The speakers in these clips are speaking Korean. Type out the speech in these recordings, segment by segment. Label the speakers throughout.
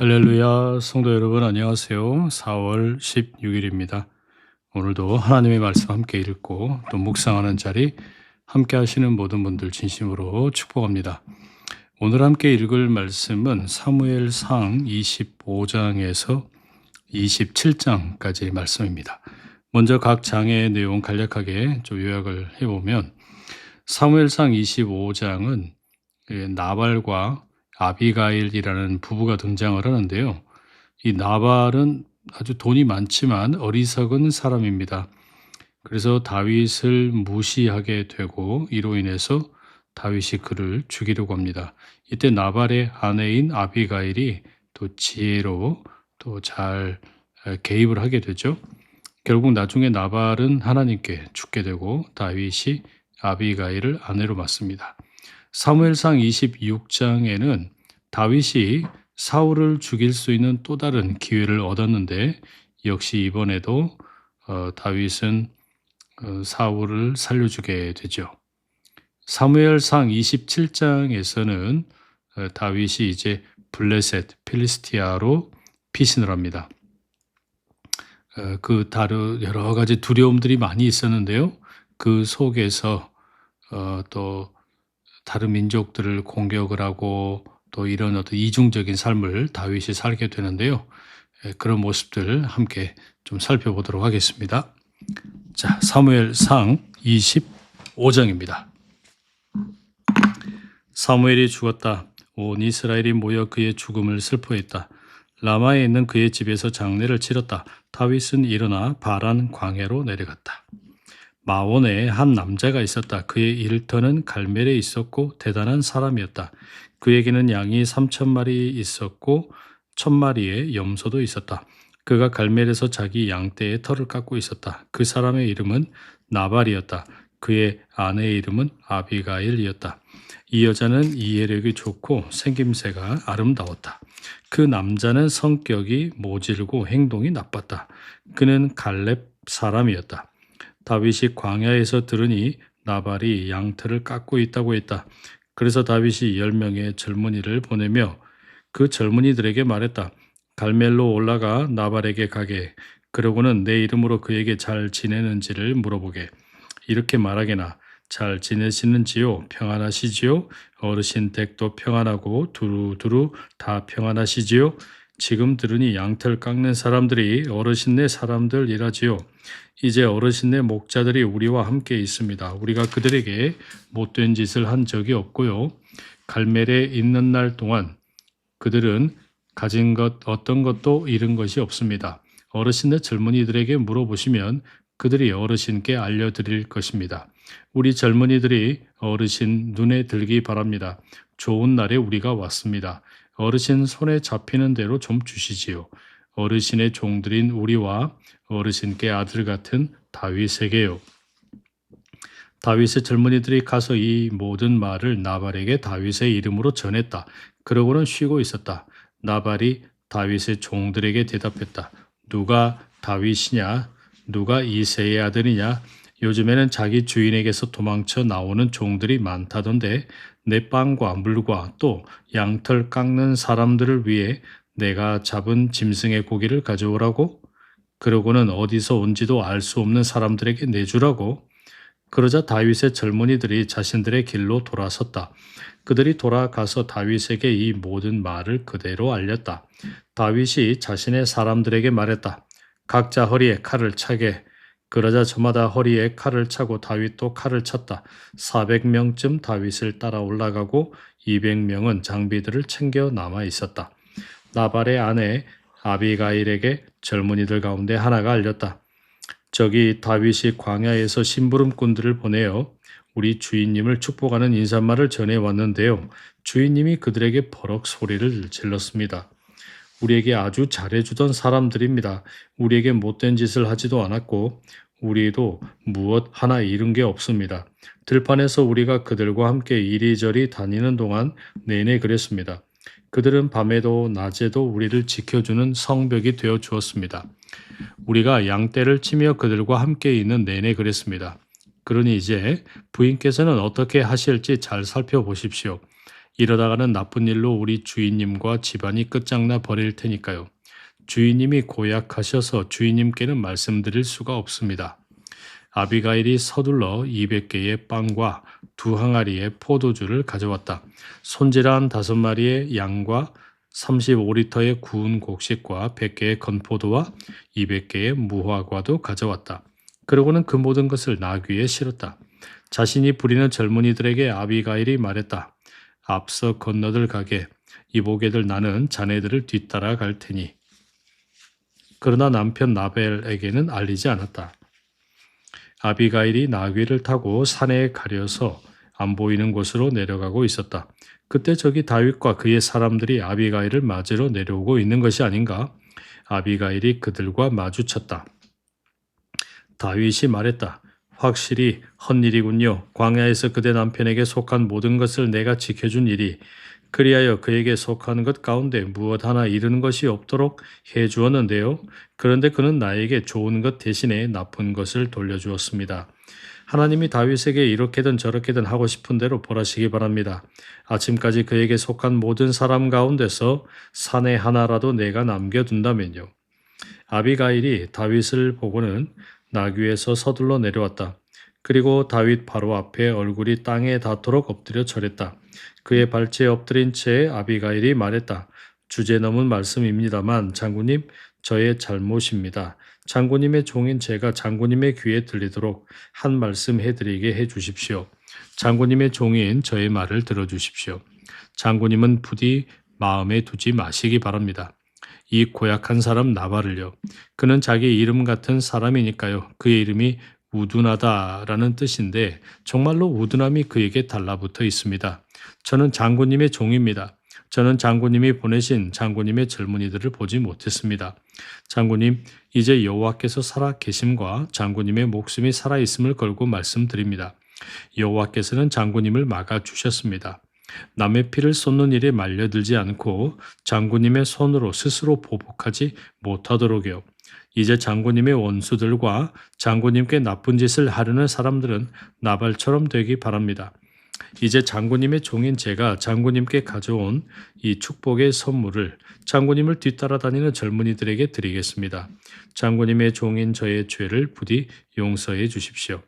Speaker 1: 할렐루야, 성도 여러분 안녕하세요. 4월 16일입니다. 오늘도 하나님의 말씀 함께 읽고 또 묵상하는 자리 함께 하시는 모든 분들 진심으로 축복합니다. 오늘 함께 읽을 말씀은 사무엘상 25장에서 27장까지의 말씀입니다. 먼저 각 장의 내용 간략하게 좀 요약을 해보면 사무엘상 25장은 나발과 아비가일이라는 부부가 등장을 하는데요. 이 나발은 아주 돈이 많지만 어리석은 사람입니다. 그래서 다윗을 무시하게 되고 이로 인해서 다윗이 그를 죽이려고 합니다. 이때 나발의 아내인 아비가일이 또 지혜로 또 잘 개입을 하게 되죠. 결국 나중에 나발은 하나님께 죽게 되고 다윗이 아비가일을 아내로 맞습니다. 사무엘상 26장에는 다윗이 사울을 죽일 수 있는 또 다른 기회를 얻었는데 역시 이번에도 다윗은 사울을 살려주게 되죠. 사무엘상 27장에서는 다윗이 이제 블레셋 필리스티아로 피신을 합니다. 그 다른 여러 가지 두려움들이 많이 있었는데요. 그 속에서 또 다른 민족들을 공격을 하고 또 이런 어떤 이중적인 삶을 다윗이 살게 되는데요. 그런 모습들 함께 좀 살펴보도록 하겠습니다. 자, 사무엘상 25장입니다. 사무엘이 죽었다. 온 이스라엘이 모여 그의 죽음을 슬퍼했다. 라마에 있는 그의 집에서 장례를 치렀다. 다윗은 일어나 바란 광야로 내려갔다. 마온에 한 남자가 있었다. 그의 일터는 갈멜에 있었고 대단한 사람이었다. 그에게는 양이 3,000마리 있었고 1,000마리의 염소도 있었다. 그가 갈멜에서 자기 양떼의 털을 깎고 있었다. 그 사람의 이름은 나발이었다. 그의 아내의 이름은 아비가일이었다. 이 여자는 이해력이 좋고 생김새가 아름다웠다. 그 남자는 성격이 모질고 행동이 나빴다. 그는 갈렙 사람이었다. 다윗이 광야에서 들으니 나발이 양털을 깎고 있다고 했다. 그래서 다윗이 10명의 젊은이를 보내며 그 젊은이들에게 말했다. 갈멜로 올라가 나발에게 가게. 그러고는 내 이름으로 그에게 잘 지내는지를 물어보게. 이렇게 말하게나. 잘 지내시는지요? 평안하시지요? 어르신 댁도 평안하고 두루두루 다 평안하시지요? 지금 들으니 양털 깎는 사람들이 어르신네 사람들이라지요. 이제 어르신네 목자들이 우리와 함께 있습니다. 우리가 그들에게 못된 짓을 한 적이 없고요. 갈멜에 있는 날 동안 그들은 가진 것 어떤 것도 잃은 것이 없습니다. 어르신네 젊은이들에게 물어보시면 그들이 어르신께 알려드릴 것입니다. 우리 젊은이들이 어르신 눈에 들기 바랍니다. 좋은 날에 우리가 왔습니다. 어르신 손에 잡히는 대로 좀 주시지요. 어르신의 종들인 우리와 어르신께 아들 같은 다윗에게요. 다윗의 젊은이들이 가서 이 모든 말을 나발에게 다윗의 이름으로 전했다. 그러고는 쉬고 있었다. 나발이 다윗의 종들에게 대답했다. 누가 다윗이냐? 누가 이새의 아들이냐? 요즘에는 자기 주인에게서 도망쳐 나오는 종들이 많다던데 내 빵과 물과 또 양털 깎는 사람들을 위해 내가 잡은 짐승의 고기를 가져오라고? 그러고는 어디서 온지도 알 수 없는 사람들에게 내주라고? 그러자 다윗의 젊은이들이 자신들의 길로 돌아섰다. 그들이 돌아가서 다윗에게 이 모든 말을 그대로 알렸다. 다윗이 자신의 사람들에게 말했다. 각자 허리에 칼을 차게. 그러자 저마다 허리에 칼을 차고 다윗도 칼을 찼다. 400명쯤 다윗을 따라 올라가고 200명은 장비들을 챙겨 남아 있었다. 나발의 아내 아비가일에게 젊은이들 가운데 하나가 알렸다. 저기 다윗이 광야에서 심부름꾼들을 보내어 우리 주인님을 축복하는 인사말을 전해왔는데요. 주인님이 그들에게 버럭 소리를 질렀습니다. 우리에게 아주 잘해주던 사람들입니다. 우리에게 못된 짓을 하지도 않았고 우리도 무엇 하나 잃은 게 없습니다. 들판에서 우리가 그들과 함께 이리저리 다니는 동안 내내 그랬습니다. 그들은 밤에도 낮에도 우리를 지켜주는 성벽이 되어 주었습니다. 우리가 양떼를 치며 그들과 함께 있는 내내 그랬습니다. 그러니 이제 부인께서는 어떻게 하실지 잘 살펴보십시오. 이러다가는 나쁜 일로 우리 주인님과 집안이 끝장나 버릴 테니까요. 주인님이 고약하셔서 주인님께는 말씀드릴 수가 없습니다. 아비가일이 서둘러 200개의 빵과 2항아리의 포도주를 가져왔다. 손질한 5마리의 양과 35리터의 구운 곡식과 100개의 건포도와 200개의 무화과도 가져왔다. 그러고는 그 모든 것을 나귀에 실었다. 자신이 부리는 젊은이들에게 아비가일이 말했다. 앞서 건너들 가게. 이보게들 나는 자네들을 뒤따라 갈 테니. 그러나 남편 나벨에게는 알리지 않았다. 아비가일이 나귀를 타고 산에 가려서 안 보이는 곳으로 내려가고 있었다. 그때 저기 다윗과 그의 사람들이 아비가일을 맞으러 내려오고 있는 것이 아닌가? 아비가일이 그들과 마주쳤다. 다윗이 말했다. 확실히 헛일이군요. 광야에서 그대 남편에게 속한 모든 것을 내가 지켜준 일이 그리하여 그에게 속한 것 가운데 무엇 하나 잃은 것이 없도록 해주었는데요. 그런데 그는 나에게 좋은 것 대신에 나쁜 것을 돌려주었습니다. 하나님이 다윗에게 이렇게든 저렇게든 하고 싶은 대로 벌하시기 바랍니다. 아침까지 그에게 속한 모든 사람 가운데서 사내 하나라도 내가 남겨둔다면요. 아비가일이 다윗을 보고는 나귀에서 서둘러 내려왔다. 그리고 다윗 바로 앞에 얼굴이 땅에 닿도록 엎드려 절했다. 그의 발치에 엎드린 채 아비가일이 말했다. 주제 넘은 말씀입니다만 장군님, 저의 잘못입니다. 장군님의 종인 제가 장군님의 귀에 들리도록 한 말씀 해드리게 해주십시오. 장군님의 종인 저의 말을 들어주십시오. 장군님은 부디 마음에 두지 마시기 바랍니다. 이 고약한 사람 나발을요. 그는 자기 이름 같은 사람이니까요. 그의 이름이 우둔하다라는 뜻인데 정말로 우둔함이 그에게 달라붙어 있습니다. 저는 장군님의 종입니다. 저는 장군님이 보내신 장군님의 젊은이들을 보지 못했습니다. 장군님, 이제 여호와께서 살아 계심과 장군님의 목숨이 살아 있음을 걸고 말씀드립니다. 여호와께서는 장군님을 막아 주셨습니다. 남의 피를 쏟는 일에 말려들지 않고 장군님의 손으로 스스로 보복하지 못하도록요. 이제 장군님의 원수들과 장군님께 나쁜 짓을 하려는 사람들은 나발처럼 되기 바랍니다. 이제 장군님의 종인 제가 장군님께 가져온 이 축복의 선물을 장군님을 뒤따라다니는 젊은이들에게 드리겠습니다. 장군님의 종인 저의 죄를 부디 용서해 주십시오.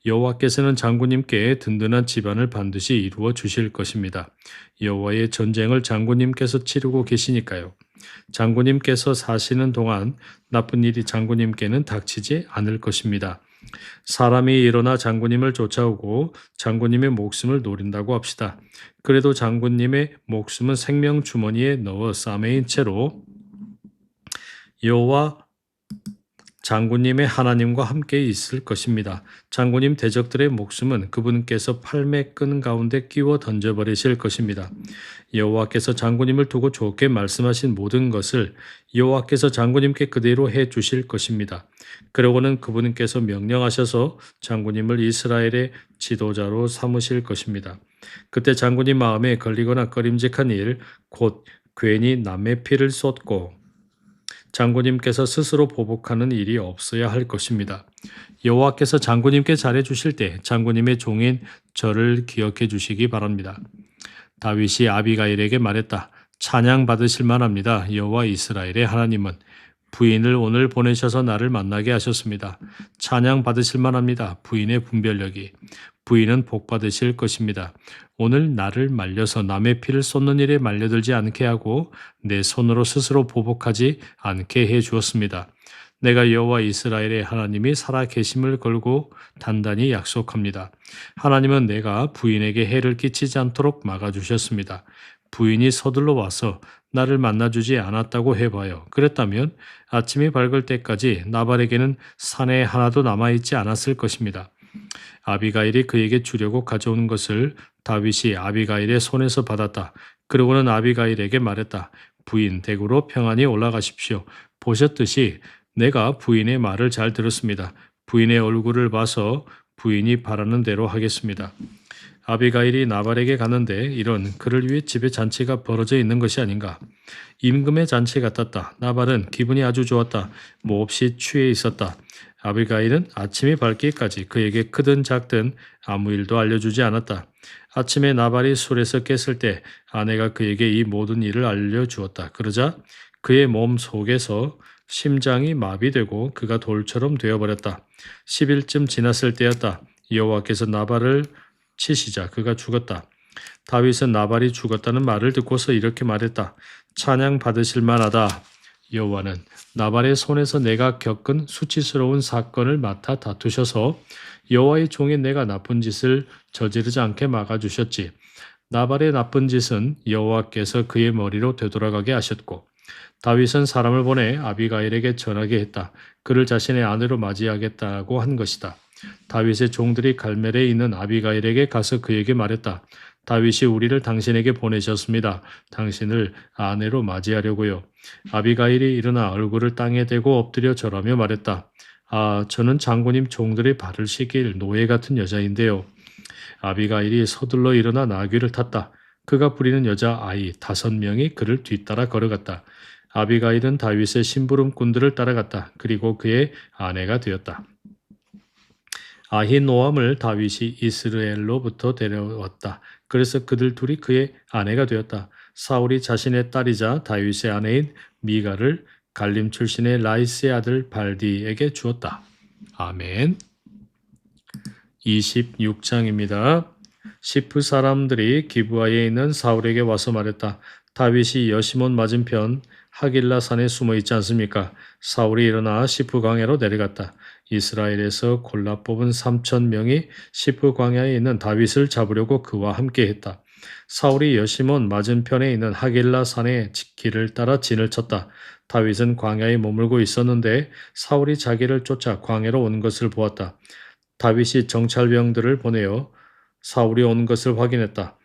Speaker 1: 여호와께서는 장군님께 든든한 집안을 반드시 이루어 주실 것입니다. 여호와의 전쟁을 장군님께서 치르고 계시니까요. 장군님께서 사시는 동안 나쁜 일이 장군님께는 닥치지 않을 것입니다. 사람이 일어나 장군님을 쫓아오고 장군님의 목숨을 노린다고 합시다. 그래도 장군님의 목숨은 생명 주머니에 넣어 싸매인 채로 여호와 장군님의 하나님과 함께 있을 것입니다. 장군님 대적들의 목숨은 그분께서 팔매끈 가운데 끼워 던져버리실 것입니다. 여호와께서 장군님을 두고 좋게 말씀하신 모든 것을 여호와께서 장군님께 그대로 해 주실 것입니다. 그러고는 그분께서 명령하셔서 장군님을 이스라엘의 지도자로 삼으실 것입니다. 그때 장군님 마음에 걸리거나 꺼림직한 일, 곧 괜히 남의 피를 쏟고 장군님께서 스스로 보복하는 일이 없어야 할 것입니다. 여호와께서 장군님께 잘해 주실 때 장군님의 종인 저를 기억해 주시기 바랍니다. 다윗이 아비가일에게 말했다. 찬양 받으실 만합니다. 여호와 이스라엘의 하나님은 부인을 오늘 보내셔서 나를 만나게 하셨습니다. 찬양 받으실 만합니다. 부인의 분별력이. 부인은 복 받으실 것입니다. 오늘 나를 말려서 남의 피를 쏟는 일에 말려들지 않게 하고 내 손으로 스스로 보복하지 않게 해 주었습니다. 내가 여호와 이스라엘의 하나님이 살아 계심을 걸고 단단히 약속합니다. 하나님은 내가 부인에게 해를 끼치지 않도록 막아주셨습니다. 부인이 서둘러 와서 나를 만나주지 않았다고 해봐요. 그랬다면 아침이 밝을 때까지 나발에게는 산에 하나도 남아있지 않았을 것입니다. 아비가일이 그에게 주려고 가져온 것을 다윗이 아비가일의 손에서 받았다. 그러고는 아비가일에게 말했다. 부인 댁으로 평안히 올라가십시오. 보셨듯이 내가 부인의 말을 잘 들었습니다. 부인의 얼굴을 봐서 부인이 바라는 대로 하겠습니다. 아비가일이 나발에게 가는데 이런 그를 위해 집에 잔치가 벌어져 있는 것이 아닌가. 임금의 잔치 같았다. 나발은 기분이 아주 좋았다. 몹시 취해 있었다. 아비가일은 아침이 밝기까지 그에게 크든 작든 아무 일도 알려주지 않았다. 아침에 나발이 술에서 깼을 때 아내가 그에게 이 모든 일을 알려주었다. 그러자 그의 몸 속에서 심장이 마비되고 그가 돌처럼 되어버렸다. 10일쯤 지났을 때였다. 여호와께서 나발을 치시자 그가 죽었다. 다윗은 나발이 죽었다는 말을 듣고서 이렇게 말했다. 찬양 받으실 만하다. 여호와는 나발의 손에서 내가 겪은 수치스러운 사건을 맡아 다투셔서 여호와의 종인 내가 나쁜 짓을 저지르지 않게 막아주셨지. 나발의 나쁜 짓은 여호와께서 그의 머리로 되돌아가게 하셨고 다윗은 사람을 보내 아비가일에게 전하게 했다. 그를 자신의 아내로 맞이하겠다고 한 것이다. 다윗의 종들이 갈멜에 있는 아비가일에게 가서 그에게 말했다. 다윗이 우리를 당신에게 보내셨습니다. 당신을 아내로 맞이하려고요. 아비가일이 일어나 얼굴을 땅에 대고 엎드려 절하며 말했다. 아, 저는 장군님 종들의 발을 씻길 노예 같은 여자인데요. 아비가일이 서둘러 일어나 나귀를 탔다. 그가 부리는 여자 아이 5명이 그를 뒤따라 걸어갔다. 아비가일은 다윗의 심부름꾼들을 따라갔다. 그리고 그의 아내가 되었다. 아히노암을 다윗이 이스라엘로부터 데려왔다. 그래서 그들 둘이 그의 아내가 되었다. 사울이 자신의 딸이자 다윗의 아내인 미가를 갈림 출신의 라이스의 아들 발디에게 주었다. 아멘. 26장입니다. 시프 사람들이 기브아에 있는 사울에게 와서 말했다. 다윗이 여시몬 맞은편 하길라 산에 숨어 있지 않습니까? 사울이 일어나 시프 광야로 내려갔다. 이스라엘에서 골라 뽑은 3,000명이 시프 광야에 있는 다윗을 잡으려고 그와 함께 했다. 사울이 여시몬 맞은편에 있는 하길라 산의 길을 따라 진을 쳤다. 다윗은 광야에 머물고 있었는데 사울이 자기를 쫓아 광야로 온 것을 보았다. 다윗이 정찰병들을 보내어 사울이 온 것을 확인했다.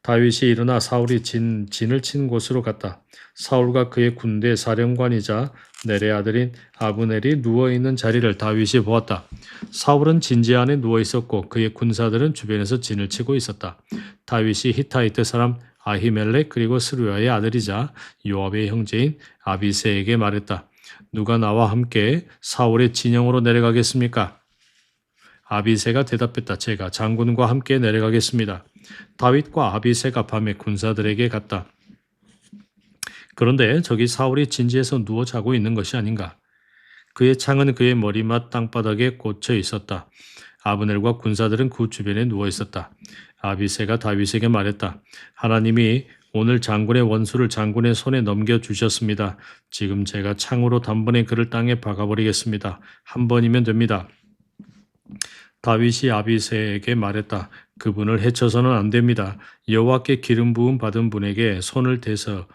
Speaker 1: 다윗이 일어나 사울이 진을 친 곳으로 갔다. 사울과 그의 군대 사령관이자 넬의 아들인 아브넬이 누워있는 자리를 다윗이 보았다. 사울은 진지 안에 누워있었고 그의 군사들은 주변에서 진을 치고 있었다. 다윗이 히타이트 사람 아히멜렉 그리고 스루야의 아들이자 요압의 형제인 아비새에게 말했다. 누가 나와 함께 사울의 진영으로 내려가겠습니까? 아비새가 대답했다. 제가 장군과 함께 내려가겠습니다. 다윗과 아비새가 밤에 군사들에게 갔다. 그런데 저기 사울이 진지에서 누워 자고 있는 것이 아닌가. 그의 창은 그의 머리맡 땅바닥에 꽂혀 있었다. 아브넬과 군사들은 그 주변에 누워 있었다. 아비새가 다윗에게 말했다. 하나님이 오늘 장군의 원수를 장군의 손에 넘겨주셨습니다. 지금 제가 창으로 단번에 그를 땅에 박아버리겠습니다. 한 번이면 됩니다. 다윗이 아비새에게 말했다. 그분을 해쳐서는 안 됩니다. 여호와께 기름 부음 받은 분에게 손을 대서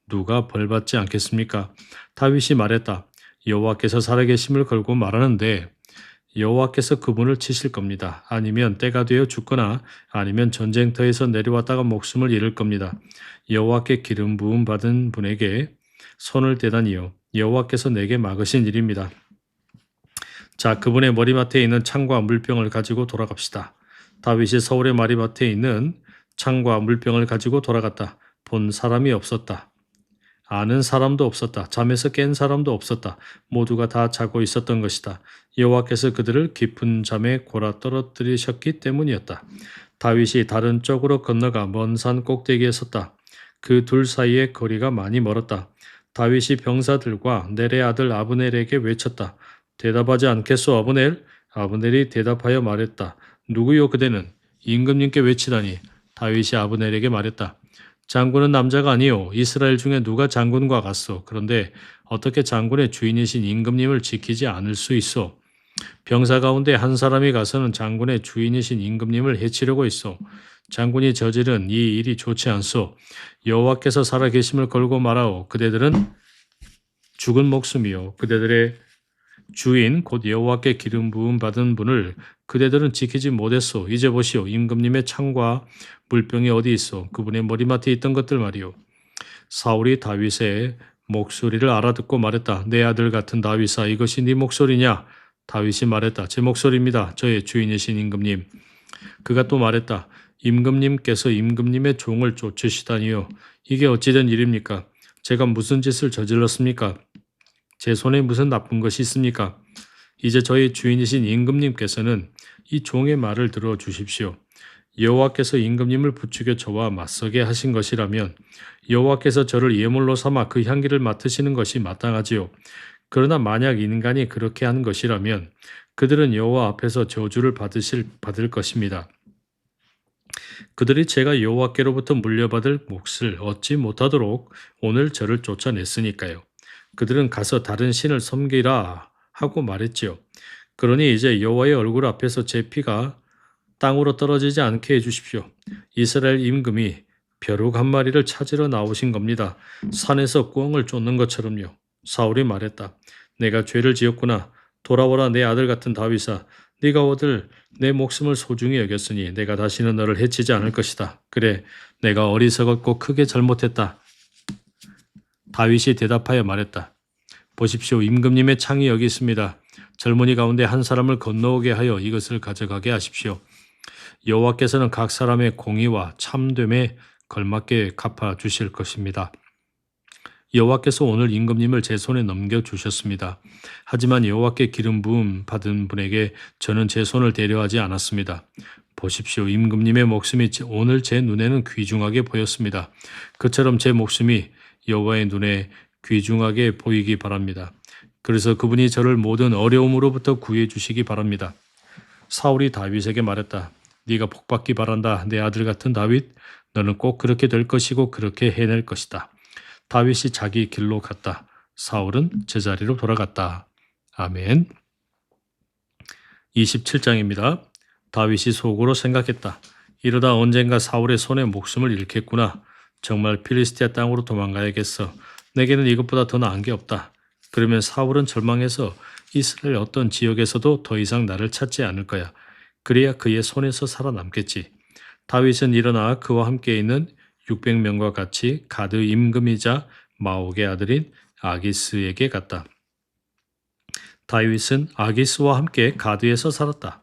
Speaker 1: 누가 벌받지 않겠습니까? 다윗이 말했다. 여호와께서 살아계심을 걸고 말하는데 여호와께서 그분을 치실 겁니다. 아니면 때가 되어 죽거나 아니면 전쟁터에서 내려왔다가 목숨을 잃을 겁니다. 여호와께 기름 부음 받은 분에게 손을 대다니요. 여호와께서 내게 막으신 일입니다. 자, 그분의 머리맡에 있는 창과 물병을 가지고 돌아갑시다. 다윗이 서울의 머리맡에 있는 창과 물병을 가지고 돌아갔다. 본 사람이 없었다. 아는 사람도 없었다. 잠에서 깬 사람도 없었다. 모두가 다 자고 있었던 것이다. 여호와께서 그들을 깊은 잠에 골아 떨어뜨리셨기 때문이었다. 다윗이 다른 쪽으로 건너가 먼 산 꼭대기에 섰다. 그 둘 사이의 거리가 많이 멀었다. 다윗이 병사들과 넬의 아들 아브넬에게 외쳤다. 대답하지 않겠소, 아브넬? 아브넬이 대답하여 말했다. 누구요 그대는? 임금님께 외치다니. 다윗이 아브넬에게 말했다. 장군은 남자가 아니요. 이스라엘 중에 누가 장군과 같소. 그런데 어떻게 장군의 주인이신 임금님을 지키지 않을 수 있소? 병사 가운데 한 사람이 가서는 장군의 주인이신 임금님을 해치려고 있소. 장군이 저지른 이 일이 좋지 않소. 여호와께서 살아계심을 걸고 말하오. 그대들은 죽은 목숨이요. 그대들의 주인 곧 여호와께 기름 부음 받은 분을 그대들은 지키지 못했소. 이제 보시오. 임금님의 창과 물병이 어디 있소. 그분의 머리맡에 있던 것들 말이오. 사울이 다윗의 목소리를 알아듣고 말했다. 내 아들 같은 다윗아, 이것이 네 목소리냐? 다윗이 말했다. 제 목소리입니다. 저의 주인이신 임금님. 그가 또 말했다. 임금님께서 임금님의 종을 쫓으시다니요. 이게 어찌된 일입니까? 제가 무슨 짓을 저질렀습니까? 제 손에 무슨 나쁜 것이 있습니까? 이제 저희 주인이신 임금님께서는 이 종의 말을 들어 주십시오. 여호와께서 임금님을 부추겨 저와 맞서게 하신 것이라면 여호와께서 저를 예물로 삼아 그 향기를 맡으시는 것이 마땅하지요. 그러나 만약 인간이 그렇게 한 것이라면 그들은 여호와 앞에서 저주를 받을 것입니다. 그들이 제가 여호와께로부터 물려받을 몫을 얻지 못하도록 오늘 저를 쫓아냈으니까요. 그들은 가서 다른 신을 섬기라 하고 말했지요. 그러니 이제 여호와의 얼굴 앞에서 제 피가 땅으로 떨어지지 않게 해주십시오. 이스라엘 임금이 벼룩 한 마리를 찾으러 나오신 겁니다. 산에서 꿩을 쫓는 것처럼요. 사울이 말했다. 내가 죄를 지었구나. 돌아오라 내 아들 같은 다윗아. 네가 오늘 내 목숨을 소중히 여겼으니 내가 다시는 너를 해치지 않을 것이다. 그래, 내가 어리석었고 크게 잘못했다. 다윗이 대답하여 말했다. 보십시오. 임금님의 창이 여기 있습니다. 젊은이 가운데 한 사람을 건너오게 하여 이것을 가져가게 하십시오. 여호와께서는 각 사람의 공의와 참됨에 걸맞게 갚아 주실 것입니다. 여호와께서 오늘 임금님을 제 손에 넘겨주셨습니다. 하지만 여호와께 기름 부음 받은 분에게 저는 제 손을 대려하지 않았습니다. 보십시오. 임금님의 목숨이 오늘 제 눈에는 귀중하게 보였습니다. 그처럼 제 목숨이 여호와의 눈에 귀중하게 보이기 바랍니다. 그래서 그분이 저를 모든 어려움으로부터 구해 주시기 바랍니다. 사울이 다윗에게 말했다. 네가 복받기 바란다. 내 아들 같은 다윗. 너는 꼭 그렇게 될 것이고 그렇게 해낼 것이다. 다윗이 자기 길로 갔다. 사울은 제자리로 돌아갔다. 아멘. 27장입니다. 다윗이 속으로 생각했다. 이러다 언젠가 사울의 손에 목숨을 잃겠구나. 정말 필리스티아 땅으로 도망가야겠어. 내게는 이것보다 더 나은 게 없다. 그러면 사울은 절망해서 이스라엘 어떤 지역에서도 더 이상 나를 찾지 않을 거야. 그래야 그의 손에서 살아남겠지. 다윗은 일어나 그와 함께 있는 600명과 같이 가드 임금이자 마옥의 아들인 아기스에게 갔다. 다윗은 아기스와 함께 가드에서 살았다.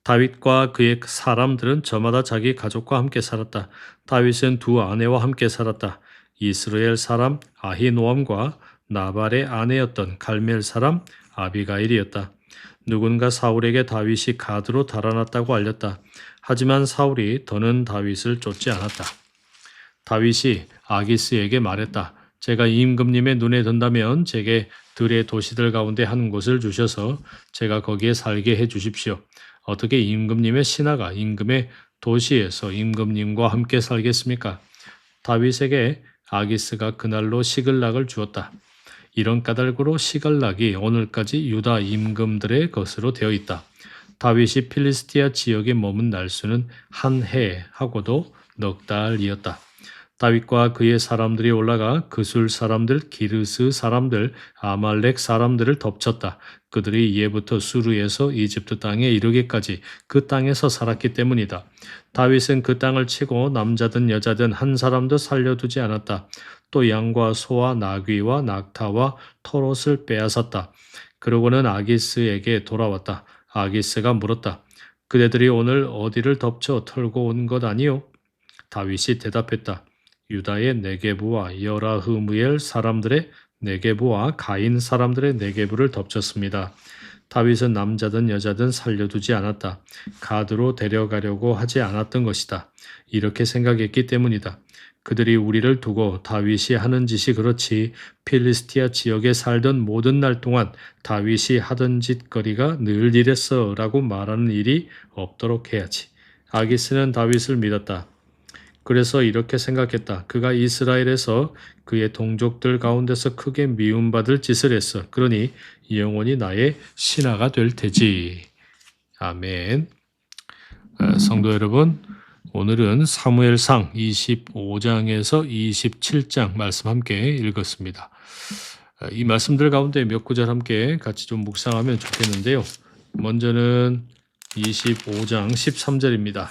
Speaker 1: 다윗과 그의 사람들은 저마다 자기 가족과 함께 살았다. 다윗은 두 아내와 함께 살았다. 이스라엘 사람 아히노암과 나발의 아내였던 갈멜 사람 아비가일이었다. 누군가 사울에게 다윗이 가드로 달아났다고 알렸다. 하지만 사울이 더는 다윗을 쫓지 않았다. 다윗이 아기스에게 말했다. 제가 임금님의 눈에 든다면 제게 들의 도시들 가운데 한 곳을 주셔서 제가 거기에 살게 해 주십시오. 어떻게 임금님의 신하가 임금의 도시에서 임금님과 함께 살겠습니까? 다윗에게 아기스가 그날로 시글락을 주었다. 이런 까닭으로 시글락이 오늘까지 유다 임금들의 것으로 되어 있다. 다윗이 필리스티아 지역에 머문 날수는 한 해하고도 넉 달이었다. 다윗과 그의 사람들이 올라가 그술 사람들, 기르스 사람들, 아말렉 사람들을 덮쳤다. 그들이 이에부터 수르에서 이집트 땅에 이르기까지 그 땅에서 살았기 때문이다. 다윗은 그 땅을 치고 남자든 여자든 한 사람도 살려두지 않았다. 또 양과 소와 나귀와 낙타와 토롯을 빼앗았다. 그러고는 아기스에게 돌아왔다. 아기스가 물었다. 그대들이 오늘 어디를 덮쳐 털고 온 것 아니요? 다윗이 대답했다. 유다의 네게부와 여라흐무엘 사람들의 네게부와 가인 사람들의 네게부를 덮쳤습니다. 다윗은 남자든 여자든 살려두지 않았다. 가드로 데려가려고 하지 않았던 것이다. 이렇게 생각했기 때문이다. 그들이 우리를 두고 다윗이 하는 짓이 그렇지 필리스티아 지역에 살던 모든 날 동안 다윗이 하던 짓거리가 늘 이랬어 라고 말하는 일이 없도록 해야지. 아기스는 다윗을 믿었다. 그래서 이렇게 생각했다. 그가 이스라엘에서 그의 동족들 가운데서 크게 미움받을 짓을 했어. 그러니 영원히 나의 신하가 될 테지. 아멘. 성도 여러분, 오늘은 사무엘상 25장에서 27장 말씀 함께 읽었습니다. 이 말씀들 가운데 몇 구절 함께 같이 좀 묵상하면 좋겠는데요. 먼저는 25장 13절입니다.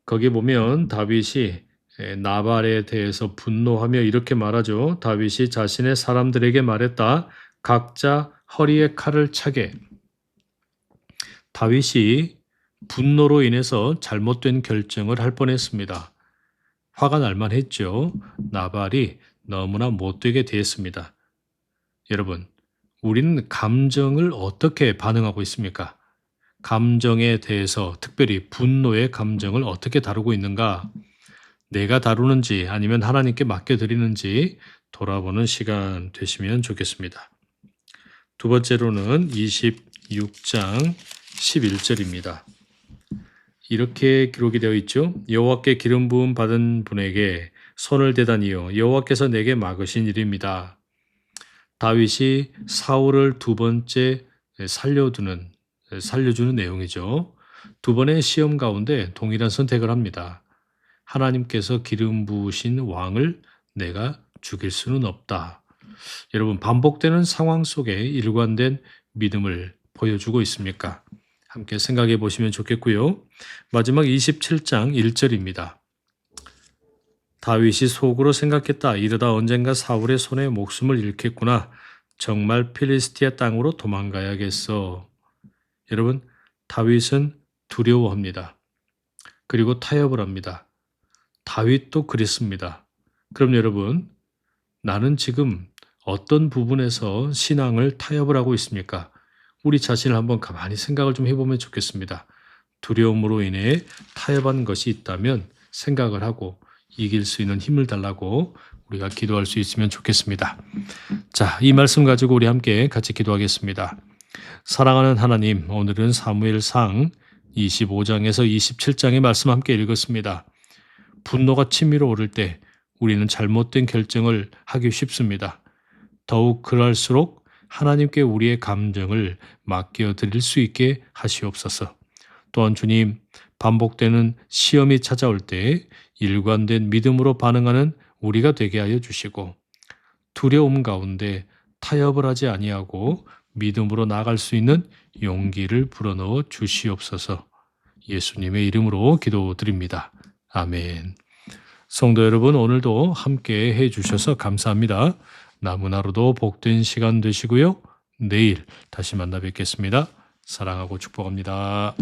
Speaker 1: 거기 보면 다윗이 나발에 대해서 분노하며 이렇게 말하죠. 다윗이 자신의 사람들에게 말했다. 각자 허리에 칼을 차게. 다윗이 분노로 인해서 잘못된 결정을 할 뻔했습니다. 화가 날 만했죠. 나발이 너무나 못되게 대했습니다. 여러분, 우리는 감정을 어떻게 반응하고 있습니까? 감정에 대해서 특별히 분노의 감정을 어떻게 다루고 있는가? 내가 다루는지 아니면 하나님께 맡겨드리는지 돌아보는 시간 되시면 좋겠습니다. 두 번째로는 26장 11절입니다. 이렇게 기록이 되어 있죠. 여호와께 기름 부음 받은 분에게 손을 대다니요 여호와께서 내게 막으신 일입니다. 다윗이 사울을 두 번째 살려주는 내용이죠. 두 번의 시험 가운데 동일한 선택을 합니다. 하나님께서 기름 부으신 왕을 내가 죽일 수는 없다. 여러분, 반복되는 상황 속에 일관된 믿음을 보여주고 있습니까? 함께 생각해 보시면 좋겠고요. 마지막 27장 1절입니다. 다윗이 속으로 생각했다. 이러다 언젠가 사울의 손에 목숨을 잃겠구나. 정말 필리스티아 땅으로 도망가야겠어. 여러분, 다윗은 두려워합니다. 그리고 타협을 합니다. 다윗도 그랬습니다. 그럼 여러분, 나는 지금 어떤 부분에서 신앙을 타협을 하고 있습니까? 우리 자신을 한번 가만히 생각을 좀 해보면 좋겠습니다. 두려움으로 인해 타협한 것이 있다면 생각을 하고 이길 수 있는 힘을 달라고 우리가 기도할 수 있으면 좋겠습니다. 자, 이 말씀 가지고 우리 함께 같이 기도하겠습니다. 사랑하는 하나님, 오늘은 사무엘상 25장에서 27장의 말씀 함께 읽었습니다. 분노가 치밀어 오를 때 우리는 잘못된 결정을 하기 쉽습니다. 더욱 그럴수록 하나님께 우리의 감정을 맡겨드릴 수 있게 하시옵소서. 또한 주님, 반복되는 시험이 찾아올 때 일관된 믿음으로 반응하는 우리가 되게 하여 주시고 두려움 가운데 타협을 하지 아니하고 믿음으로 나아갈 수 있는 용기를 불어넣어 주시옵소서. 예수님의 이름으로 기도드립니다. 아멘. 성도 여러분, 오늘도 함께 해주셔서 감사합니다. 남은 하루도 복된 시간 되시고요. 내일 다시 만나 뵙겠습니다. 사랑하고 축복합니다.